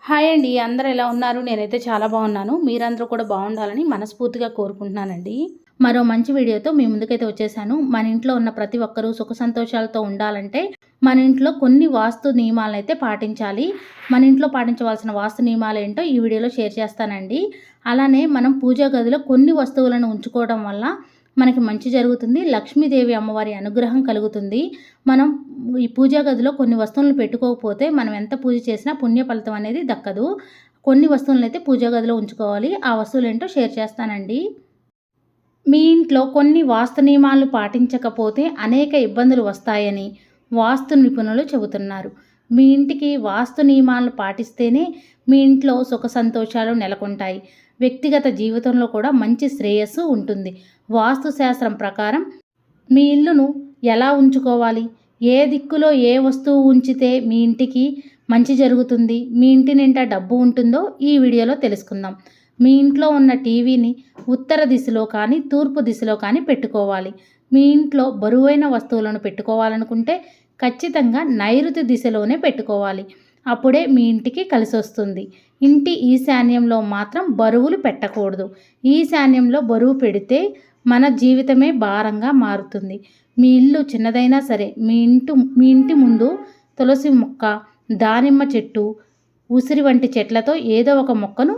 Hi అండి. అందరూ ఎలా ఉన్నారు? నేనైతే చాలా బాగున్నాను. మీరందరూ కూడా బాగుండాలని మనస్ఫూర్తిగా కోరుకుంటున్నానండి. మరో మంచి వీడియోతో మీ ముందుకైతే వచ్చేసాను. మన ఇంట్లో ఉన్న ప్రతి ఒక్కరూ సుఖ సంతోషాలతో ఉండాలంటే మన ఇంట్లో కొన్ని వాస్తు నియమాలనైతే పాటించాలి. మన ఇంట్లో పాటించవలసిన వాస్తు నియమాలేంటో ఈ వీడియోలో షేర్ చేస్తానండి. అలానే మనం పూజా గదిలో కొన్ని వస్తువులను ఉంచుకోవడం వల్ల మనకి మంచి జరుగుతుంది. లక్ష్మీదేవి అమ్మవారి అనుగ్రహం కలుగుతుంది. మనం ఈ పూజా గదిలో కొన్ని వస్తువులను పెట్టుకోకపోతే మనం ఎంత పూజ చేసినా పుణ్య ఫలితం అనేది దక్కదు. కొన్ని వస్తువులనైతే పూజా గదిలో ఉంచుకోవాలి. ఆ వస్తువులేంటో షేర్ చేస్తానండి. మీ ఇంట్లో కొన్ని వాస్తు నియమాలు పాటించకపోతే అనేక ఇబ్బందులు వస్తాయని వాస్తు నిపుణులు చెబుతున్నారు. మీ ఇంటికి వాస్తు నియమాలను పాటిస్తేనే మీ ఇంట్లో సుఖ సంతోషాలు నెలకొంటాయి. వ్యక్తిగత జీవితంలో కూడా మంచి శ్రేయస్సు ఉంటుంది. వాస్తు శాస్త్రం ప్రకారం మీ ఇల్లును ఎలా ఉంచుకోవాలి, ఏ దిక్కులో ఏ వస్తువు ఉంచితే మీ ఇంటికి మంచి జరుగుతుంది, మీ ఇంటి నిండా డబ్బు ఉంటుందో ఈ వీడియోలో తెలుసుకుందాం. మీ ఇంట్లో ఉన్న టీవీని ఉత్తర దిశలో కానీ తూర్పు దిశలో కానీ పెట్టుకోవాలి. మీ ఇంట్లో బరువైన వస్తువులను పెట్టుకోవాలనుకుంటే ఖచ్చితంగా నైరుతి దిశలోనే పెట్టుకోవాలి. అప్పుడే మీ ఇంటికి కలిసి వస్తుంది. ఇంటి ఈశాన్యంలో మాత్రం బరువులు పెట్టకూడదు. ఈశాన్యంలో బరువు పెడితే మన జీవితమే భారంగా మారుతుంది. మీ ఇల్లు చిన్నదైనా సరే మీ ఇంటి ముందు తులసి మొక్క, దానిమ్మ చెట్టు, ఉసిరి వంటి చెట్లతో ఏదో ఒక మొక్కను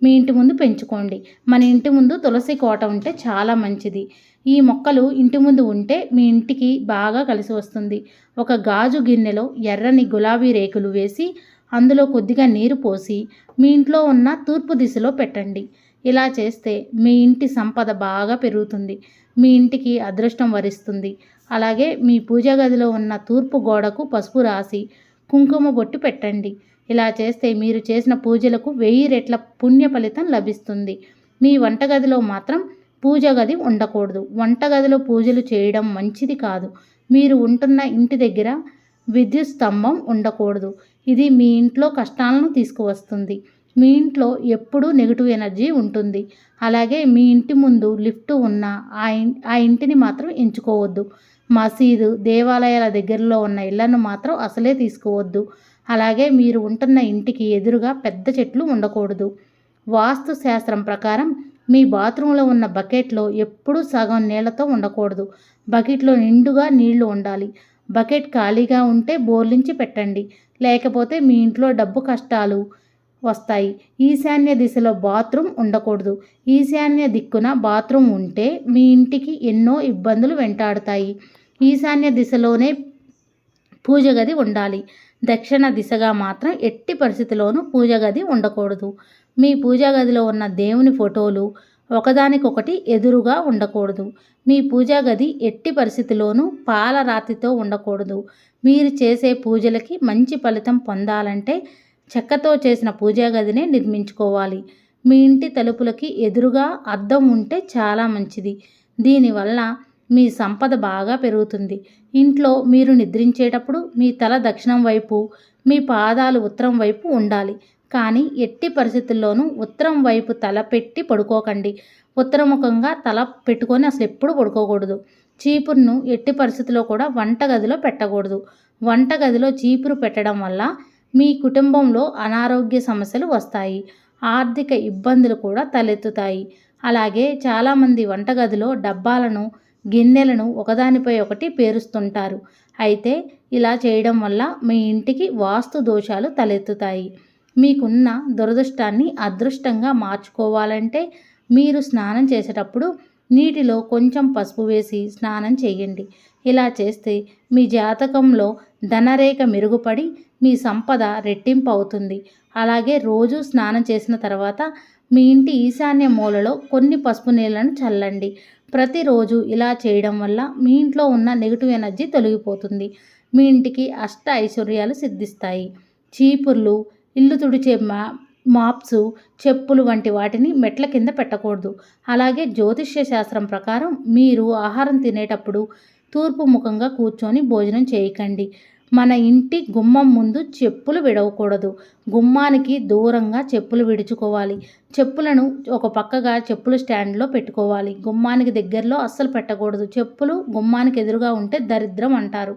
మీ ఇంటి ముందు పెంచుకోండి. మన ఇంటి ముందు తులసి కోట ఉంటే చాలా మంచిది. ఈ మొక్కలు ఇంటి ముందు ఉంటే మీ ఇంటికి బాగా కలిసి వస్తుంది. ఒక గాజు గిన్నెలో ఎర్రని గులాబీ రేకులు వేసి అందులో కొద్దిగా నీరు పోసి మీ ఇంట్లో ఉన్న తూర్పు దిశలో పెట్టండి. ఇలా చేస్తే మీ ఇంటి సంపద బాగా పెరుగుతుంది. మీ ఇంటికి అదృష్టం వరిస్తుంది. అలాగే మీ పూజా గదిలో ఉన్న తూర్పు గోడకు పసుపు రాసి కుంకుమ బొట్టు పెట్టండి. ఇలా చేస్తే మీరు చేసిన పూజలకు 1000 రెట్ల పుణ్య ఫలితం లభిస్తుంది. మీ వంటగదిలో మాత్రం పూజ గది ఉండకూడదు. వంటగదిలో పూజలు చేయడం మంచిది కాదు. మీరు ఉంటున్న ఇంటి దగ్గర విద్యుత్ స్తంభం ఉండకూడదు. ఇది మీ ఇంట్లో కష్టాలను తీసుకువస్తుంది. మీ ఇంట్లో ఎప్పుడూ నెగిటివ్ ఎనర్జీ ఉంటుంది. అలాగే మీ ఇంటి ముందు లిఫ్ట్ ఉన్న ఆ ఇంటిని మాత్రం ఎంచుకోవద్దు. మసీదు, దేవాలయాల దగ్గరలో ఉన్న ఇళ్లను మాత్రం అసలే తీసుకోవద్దు. అలాగే మీరు ఉంటున్న ఇంటికి ఎదురుగా పెద్ద చెట్లు ఉండకూడదు. వాస్తు శాస్త్రం ప్రకారం మీ బాత్రూంలో ఉన్న బకెట్లో ఎప్పుడూ సగం నీళ్లతో ఉండకూడదు. బకెట్లో నిండుగా నీళ్లు ఉండాలి. బకెట్ ఖాళీగా ఉంటే బోర్లించి పెట్టండి. లేకపోతే మీ ఇంట్లో డబ్బు కష్టాలు వస్తాయి. ఈశాన్య దిశలో బాత్రూమ్ ఉండకూడదు. ఈశాన్య దిక్కున బాత్రూమ్ ఉంటే మీ ఇంటికి ఎన్నో ఇబ్బందులు వెంటాడుతాయి. ఈశాన్య దిశలోనే పూజ గది ఉండాలి. దక్షిణ దిశగా మాత్రం ఎట్టి పరిస్థితిలోనూ పూజ గది ఉండకూడదు. మీ పూజా గదిలో ఉన్న దేవుని ఫోటోలు ఒకదానికొకటి ఎదురుగా ఉండకూడదు. మీ పూజా గది ఎట్టి పరిస్థితిలోనూ పాలరాతితో ఉండకూడదు. మీరు చేసే పూజలకి మంచి ఫలితం పొందాలంటే చెక్కతో చేసిన పూజా గదినే నిర్మించుకోవాలి. మీ ఇంటి తలుపులకి ఎదురుగా అద్దం ఉంటే చాలా మంచిది. దీనివల్ల మీ సంపద బాగా పెరుగుతుంది. ఇంట్లో మీరు నిద్రించేటప్పుడు మీ తల దక్షిణం వైపు, మీ పాదాలు ఉత్తరం వైపు ఉండాలి. కానీ ఎట్టి పరిస్థితుల్లోనూ ఉత్తరం వైపు తల పెట్టి పడుకోకండి. ఉత్తరముఖంగా తల పెట్టుకొని అసలు ఎప్పుడు పడుకోకూడదు. చీపురును ఎట్టి పరిస్థితుల్లో కూడా వంటగదిలో పెట్టకూడదు. వంటగదిలో చీపురు పెట్టడం వల్ల మీ కుటుంబంలో అనారోగ్య సమస్యలు వస్తాయి. ఆర్థిక ఇబ్బందులు కూడా తలెత్తుతాయి. అలాగే చాలామంది వంటగదిలో డబ్బాలను, గిన్నెలను ఒకదానిపై ఒకటి పేరుస్తుంటారు. అయితే ఇలా చేయడం వల్ల మీ ఇంటికి వాస్తు దోషాలు తలెత్తుతాయి. మీకున్న దురదృష్టాన్ని అదృష్టంగా మార్చుకోవాలంటే మీరు స్నానం చేసేటప్పుడు నీటిలో కొంచెం పసుపు వేసి స్నానం చేయండి. ఇలా చేస్తే మీ జాతకంలో ధనరేఖ మెరుగుపడి మీ సంపద రెట్టింపు అవుతుంది. అలాగే రోజు స్నానం చేసిన తర్వాత మీ ఇంటి ఈశాన్య మూలలో కొన్ని పసుపు నీళ్లను చల్లండి. ప్రతిరోజు ఇలా చేయడం వల్ల మీ ఇంట్లో ఉన్న నెగిటివ్ ఎనర్జీ తొలగిపోతుంది. మీ ఇంటికి అష్ట ఐశ్వర్యాలు సిద్ధిస్తాయి. చీపుర్లు, ఇల్లు తుడిచే మాప్స్, చెప్పులు వంటి వాటిని మెట్ల కింద పెట్టకూడదు. అలాగే జ్యోతిష్య శాస్త్రం ప్రకారం మీరు ఆహారం తినేటప్పుడు తూర్పు ముఖంగా కూర్చొని భోజనం చేయకండి. మన ఇంటి గుమ్మం ముందు చెప్పులు విడవకూడదు. గుమ్మానికి దూరంగా చెప్పులు విడుచుకోవాలి. చెప్పులను ఒక పక్కగా చెప్పులు స్టాండ్లో పెట్టుకోవాలి. గుమ్మానికి దగ్గరలో అస్సలు పెట్టకూడదు. చెప్పులు గుమ్మానికి ఎదురుగా ఉంటే దరిద్రం అంటారు.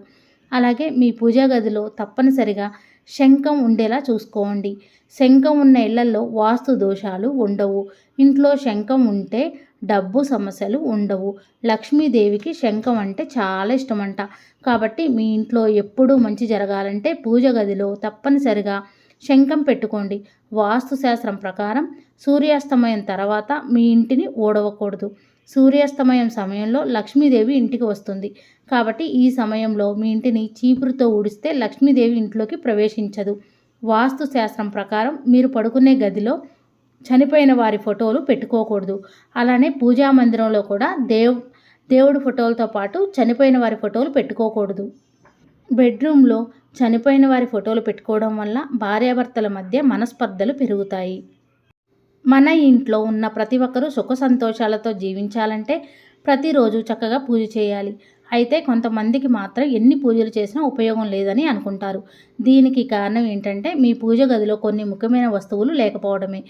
అలాగే మీ పూజా గదిలో తప్పనిసరిగా శంఖం ఉండేలా చూసుకోండి. శంఖం ఉన్న ఇళ్లలో వాస్తు దోషాలు ఉండవు. ఇంట్లో శంఖం ఉంటే డబ్బు సమస్యలు ఉండవు. లక్ష్మీదేవికి శంఖం అంటే చాలా ఇష్టమంట. కాబట్టి మీ ఇంట్లో ఎప్పుడూ మంచి జరగాలంటే పూజ గదిలో తప్పనిసరిగా శంఖం పెట్టుకోండి. వాస్తుశాస్త్రం ప్రకారం సూర్యాస్తమయం తర్వాత మీ ఇంటిని ఓడవకూడదు. సూర్యాస్తమయం సమయంలో లక్ష్మీదేవి ఇంటికి వస్తుంది. కాబట్టి ఈ సమయంలో మీ ఇంటిని చీపురుతో ఊడిస్తే లక్ష్మీదేవి ఇంట్లోకి ప్రవేశించదు. వాస్తుశాస్త్రం ప్రకారం మీరు పడుకునే గదిలో చనిపోయిన వారి ఫోటోలు పెట్టుకోకూడదు. అలానే పూజా మందిరంలో కూడా దేవుడి ఫోటోలతో పాటు చనిపోయిన వారి ఫోటోలు పెట్టుకోకూడదు. బెడ్రూమ్లో చనిపోయిన వారి ఫోటోలు పెట్టుకోవడం వల్ల భార్యాభర్తల మధ్య మనస్పర్ధలు పెరుగుతాయి. మన ఇంట్లో ఉన్న ప్రతి ఒక్కరూ సుఖ సంతోషాలతో జీవించాలంటే ప్రతిరోజు చక్కగా పూజ చేయాలి. అయితే కొంతమందికి మాత్రం ఎన్ని పూజలు చేసినా ఉపయోగం లేదని అనుకుంటారు. దీనికి కారణం ఏంటంటే మీ పూజ గదిలో కొన్ని ముఖ్యమైన వస్తువులు లేకపోవడమే.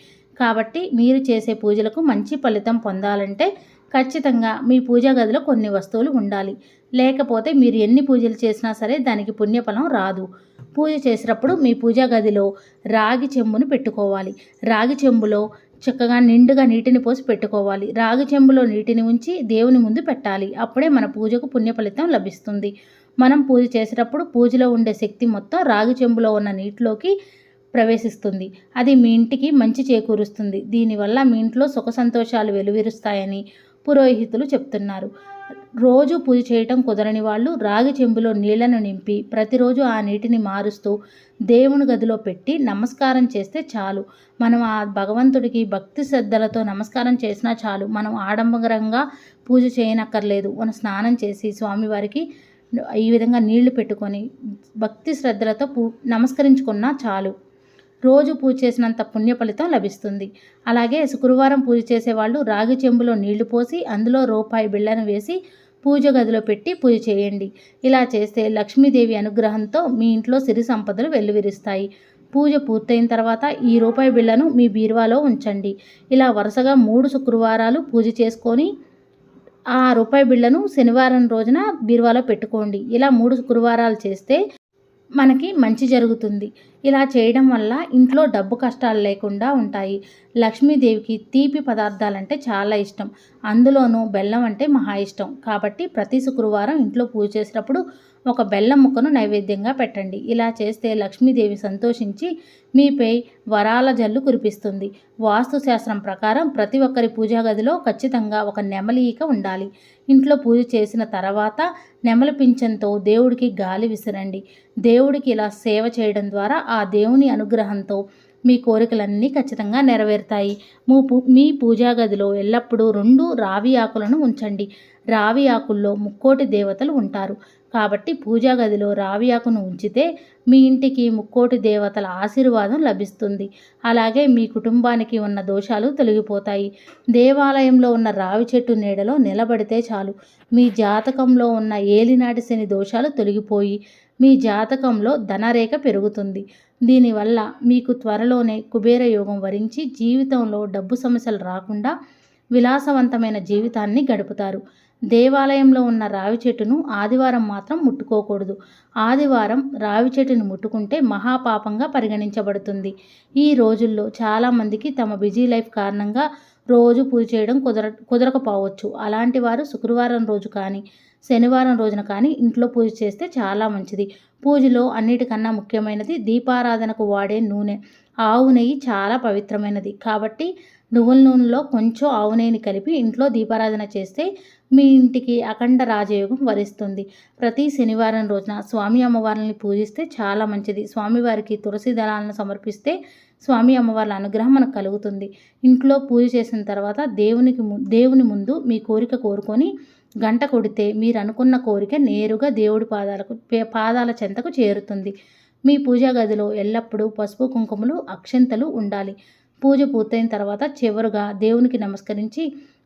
కాబట్టి మీరు చేసే పూజలకు మంచి ఫలితం పొందాలంటే ఖచ్చితంగా మీ పూజా గదిలో కొన్ని వస్తువులు ఉండాలి. లేకపోతే మీరు ఎన్ని పూజలు చేసినా సరే దానికి పుణ్యఫలం రాదు. పూజ చేసేటప్పుడు మీ పూజా గదిలో రాగి చెంబును పెట్టుకోవాలి. రాగి చెంబులో చక్కగా నిండుగా నీటిని పోసి పెట్టుకోవాలి. రాగి చెంబులో నీటిని ఉంచి దేవుని ముందు పెట్టాలి. అప్పుడే మన పూజకు పుణ్య ఫలితం లభిస్తుంది. మనం పూజ చేసేటప్పుడు పూజలో ఉండే శక్తి మొత్తం రాగి చెంబులో ఉన్న నీటిలోకి ప్రవేశిస్తుంది. అది మీ ఇంటికి మంచి చేకూరుస్తుంది. దీనివల్ల మీ ఇంట్లో సుఖ సంతోషాలు వెలువరుస్తాయని పురోహితులు చెప్తున్నారు. రోజు పూజ చేయటం కుదరని వాళ్ళు రాగి చెంబులో నీళ్లను నింపి ప్రతిరోజు ఆ నీటిని మారుస్తూ దేవుని గదిలో పెట్టి నమస్కారం చేస్తే చాలు. మనం ఆ భగవంతుడికి భక్తి శ్రద్ధలతో నమస్కారం చేసినా చాలు. మనం ఆడంబరంగా పూజ చేయనక్కర్లేదు. మనం స్నానం చేసి స్వామివారికి ఈ విధంగా నీళ్లు పెట్టుకొని భక్తి శ్రద్ధలతో నమస్కరించుకున్నా చాలు. రోజు పూజ చేసినంత పుణ్య ఫలితం లభిస్తుంది. అలాగే శుక్రవారం పూజ చేసేవాళ్ళు రాగి చెంబులో నీళ్లు పోసి అందులో రూపాయి బిళ్ళను వేసి పూజ గదిలో పెట్టి పూజ చేయండి. ఇలా చేస్తే లక్ష్మీదేవి అనుగ్రహంతో మీ ఇంట్లో సిరి సంపదలు వెల్లువిరుస్తాయి. పూజ పూర్తయిన తర్వాత ఈ రూపాయి బిళ్ళను మీ బీరువాలో ఉంచండి. ఇలా వరుసగా 3 శుక్రవారాలు పూజ చేసుకొని ఆ రూపాయి బిళ్ళను శనివారం రోజున బీరువాలో పెట్టుకోండి. ఇలా 3 శుక్రవారాలు చేస్తే మనకి మంచి జరుగుతుంది. ఇలా చేయడం వల్ల ఇంట్లో డబ్బు కష్టాలు లేకుండా ఉంటాయి. లక్ష్మీదేవికి తీపి పదార్థాలంటే చాలా ఇష్టం. అందులోనూ బెల్లం అంటే మహా ఇష్టం. కాబట్టి ప్రతి శుక్రవారం ఇంట్లో పూజ చేసేటప్పుడు ఒక బెల్లం ముక్కను నైవేద్యంగా పెట్టండి. ఇలా చేస్తే లక్ష్మీదేవి సంతోషించి మీపై వరాల జల్లు కురిపిస్తుంది. వాస్తుశాస్త్రం ప్రకారం ప్రతి ఒక్కరి పూజా గదిలో ఖచ్చితంగా ఒక నెమలి ఈక ఉండాలి. ఇంట్లో పూజ చేసిన తర్వాత నెమలి పింఛంతో దేవుడికి గాలి విసిరండి. దేవుడికి ఇలా సేవ చేయడం ద్వారా ఆ దేవుని అనుగ్రహంతో మీ కోరికలన్నీ ఖచ్చితంగా నెరవేరుతాయి. మీ పూజా గదిలో ఎల్లప్పుడూ 2 రావి ఆకులను ఉంచండి. రావి ఆకుల్లో ముక్కోటి దేవతలు ఉంటారు. కాబట్టి పూజా గదిలో రావి ఆకును ఉంచితే మీ ఇంటికి ముక్కోటి దేవతల ఆశీర్వాదం లభిస్తుంది. అలాగే మీ కుటుంబానికి ఉన్న దోషాలు తొలగిపోతాయి. దేవాలయంలో ఉన్న రావి చెట్టు నీడలో నిలబడితే చాలు. మీ జాతకంలో ఉన్న ఏలినాటి శని దోషాలు తొలగిపోయి మీ జాతకంలో ధనరేఖ పెరుగుతుంది. దీనివల్ల మీకు త్వరలోనే కుబేర యోగం వరించి జీవితంలో డబ్బు సమస్యలు రాకుండా విలాసవంతమైన జీవితాన్ని గడుపుతారు. దేవాలయంలో ఉన్న రావి చెట్టును ఆదివారం మాత్రం ముట్టుకోకూడదు. ఆదివారం రావి చెట్టును ముట్టుకుంటే మహాపాపంగా పరిగణించబడుతుంది. ఈ రోజుల్లో చాలామందికి తమ బిజీ లైఫ్ కారణంగా రోజు పూజ చేయడం కుదరకపోవచ్చు. అలాంటి వారు శుక్రవారం రోజు కానీ శనివారం రోజున కానీ ఇంట్లో పూజ చేస్తే చాలా మంచిది. పూజలో అన్నిటికన్నా ముఖ్యమైనది దీపారాధనకు వాడే నూనె. ఆవు నెయ్యి చాలా పవిత్రమైనది. కాబట్టి నువ్వుల నూనెలో కొంచెం ఆవు నెయ్యిని కలిపి ఇంట్లో దీపారాధన చేస్తే మీ ఇంటికి అఖండ రాజయోగం వరిస్తుంది. ప్రతి శనివారం రోజున స్వామి అమ్మవార్లని పూజిస్తే చాలా మంచిది. స్వామివారికి తులసి దళాలను సమర్పిస్తే స్వామి అమ్మవార్ల అనుగ్రహం మనకు కలుగుతుంది. ఇంట్లో పూజ చేసిన తర్వాత దేవుని ముందు మీ కోరిక కోరుకొని గంట కొడితే మీరు అనుకున్న కోరిక నేరుగా దేవుడి పాదాల చెంతకు చేరుతుంది. మీ పూజా గదిలో ఎల్లప్పుడూ పసుపు కుంకుమలు అక్షంతలు ఉండాలి. పూజ పూర్తయిన తర్వాత చివరగా దేవునికి నమస్కరించి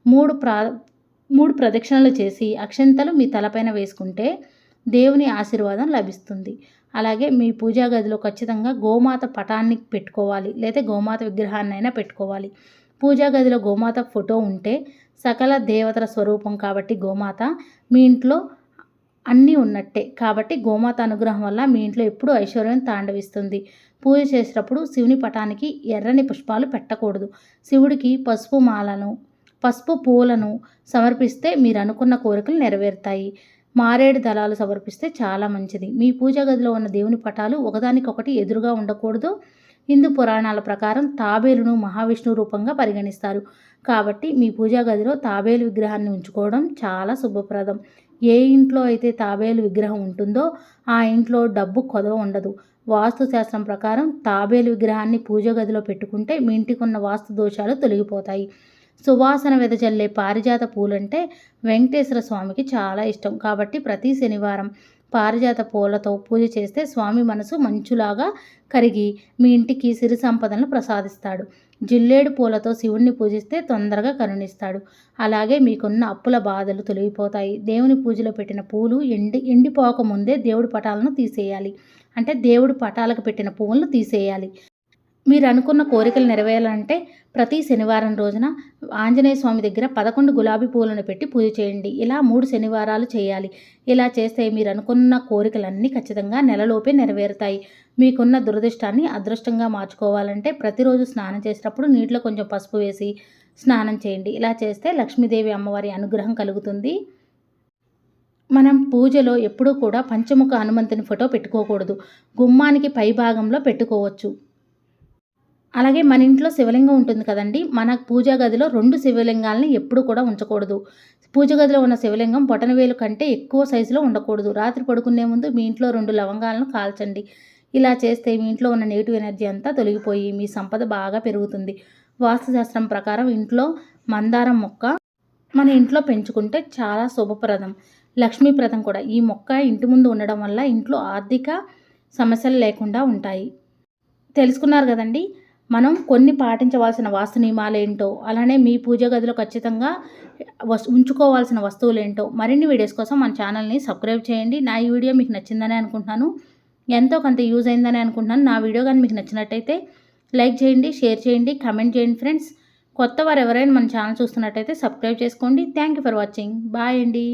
3 ప్రదక్షిణలు చేసి అక్షంతలు మీ తలపైన వేసుకుంటే దేవుని ఆశీర్వాదం లభిస్తుంది. అలాగే మీ పూజా గదిలో ఖచ్చితంగా గోమాత పటాన్ని పెట్టుకోవాలి. లేదా గోమాత విగ్రహాన్నైనా పెట్టుకోవాలి. పూజా గదిలో గోమాత ఫోటో ఉంటే సకల దేవతల స్వరూపం కాబట్టి గోమాత మీ ఇంట్లో అన్నీ ఉన్నట్టే. కాబట్టి గోమాత అనుగ్రహం వల్ల మీ ఇంట్లో ఎప్పుడూ ఐశ్వర్యం తాండవిస్తుంది. పూజ చేసేటప్పుడు శివుని పటానికి ఎర్రని పుష్పాలు పెట్టకూడదు. శివుడికి పసుపు మాలను, పసుపు పూలను సమర్పిస్తే మీరనుకున్న కోరికలు నెరవేరుతాయి. మారేడు దళాలు సమర్పిస్తే చాలా మంచిది. మీ పూజా గదిలో ఉన్న దేవుని పటాలు ఒకదానికొకటి ఎదురుగా ఉండకూడదు. హిందూ పురాణాల ప్రకారం తాబేలును మహావిష్ణువు రూపంగా పరిగణిస్తారు. కాబట్టి మీ పూజా గదిలో తాబేలు విగ్రహాన్ని ఉంచుకోవడం చాలా శుభప్రదం. ఏ ఇంట్లో అయితే తాబేలు విగ్రహం ఉంటుందో ఆ ఇంట్లో డబ్బు కొదవ ఉండదు. వాస్తు శాస్త్రం ప్రకారం తాబేలు విగ్రహాన్ని పూజ గదిలో పెట్టుకుంటే మీ ఇంటికి ఉన్న వాస్తు దోషాలు తొలగిపోతాయి. సువాసన వెదజల్లే పారిజాత పూలంటే వెంకటేశ్వర స్వామికి చాలా ఇష్టం. కాబట్టి ప్రతి శనివారం పారిజాత పూలతో పూజ చేస్తే స్వామి మనసు మంచులాగా కరిగి మీ ఇంటికి సిరి సంపదలను ప్రసాదిస్తాడు. జిల్లేడు పూలతో శివుణ్ణి పూజిస్తే తొందరగా కరుణిస్తాడు. అలాగే మీకున్న అప్పుల బాధలు తొలగిపోతాయి. దేవుని పూజలో పెట్టిన పూలు ఎండిపోకముందే దేవుడి పటాలను తీసేయాలి. అంటే దేవుడి పటాలకు పెట్టిన పువ్వులను తీసేయాలి. మీరు అనుకున్న కోరికలు నెరవేరాలంటే ప్రతి శనివారం రోజున ఆంజనేయ స్వామి దగ్గర 11 గులాబీ పూలను పెట్టి పూజ చేయండి. ఇలా 3 శనివారాలు చేయాలి. ఇలా చేస్తే మీరు అనుకున్న కోరికలన్నీ ఖచ్చితంగా నెలలోపే నెరవేరుతాయి. మీకున్న దురదృష్టాన్ని అదృష్టంగా మార్చుకోవాలంటే ప్రతిరోజు స్నానం చేసేటప్పుడు నీటిలో కొంచెం పసుపు వేసి స్నానం చేయండి. ఇలా చేస్తే లక్ష్మీదేవి అమ్మవారి అనుగ్రహం కలుగుతుంది. మనం పూజలో ఎప్పుడూ కూడా పంచముఖ హనుమంతుని ఫోటో పెట్టుకోకూడదు. గుమ్మానికి పై భాగంలో పెట్టుకోవచ్చు. అలాగే మన ఇంట్లో శివలింగం ఉంటుంది కదండి, మన పూజా గదిలో 2 శివలింగాలని ఎప్పుడు కూడా ఉంచకూడదు. పూజ గదిలో ఉన్న శివలింగం బొటనవేలు కంటే ఎక్కువ సైజులో ఉండకూడదు. రాత్రి పడుకునే ముందు మీ ఇంట్లో 2 లవంగాలను కాల్చండి. ఇలా చేస్తే మీ ఇంట్లో ఉన్న నెగిటివ్ ఎనర్జీ అంతా తొలగిపోయి మీ సంపద బాగా పెరుగుతుంది. వాస్తుశాస్త్రం ప్రకారం ఇంట్లో మందారం మొక్క మన ఇంట్లో పెంచుకుంటే చాలా శుభప్రదం, లక్ష్మీప్రదం కూడా. ఈ మొక్క ఇంటి ముందు ఉండడం వల్ల ఇంట్లో ఆర్థిక సమస్యలు లేకుండా ఉంటాయి. తెలుసుకున్నారు కదండి, మనం కొన్ని పాటించవలసిన వాస్తు నియమాలేంటో, అలానే మీ పూజ గదిలో ఖచ్చితంగా ఉంచుకోవాల్సిన వస్తువులేంటో. మరిన్ని వీడియోస్ కోసం మన ఛానల్ని సబ్స్క్రైబ్ చేయండి. నా ఈ వీడియో మీకు నచ్చిందని అనుకుంటున్నాను, ఎంతో కొంత యూజ్ అయిందని అనుకుంటున్నాను. నా వీడియో కానీ మీకు నచ్చినట్టయితే లైక్ చేయండి, షేర్ చేయండి, కామెంట్ చేయండి ఫ్రెండ్స్. కొత్త వారు ఎవరైనా మన ఛానల్ చూస్తున్నట్టయితే సబ్స్క్రైబ్ చేసుకోండి. Thank you for watching. Bye అండి.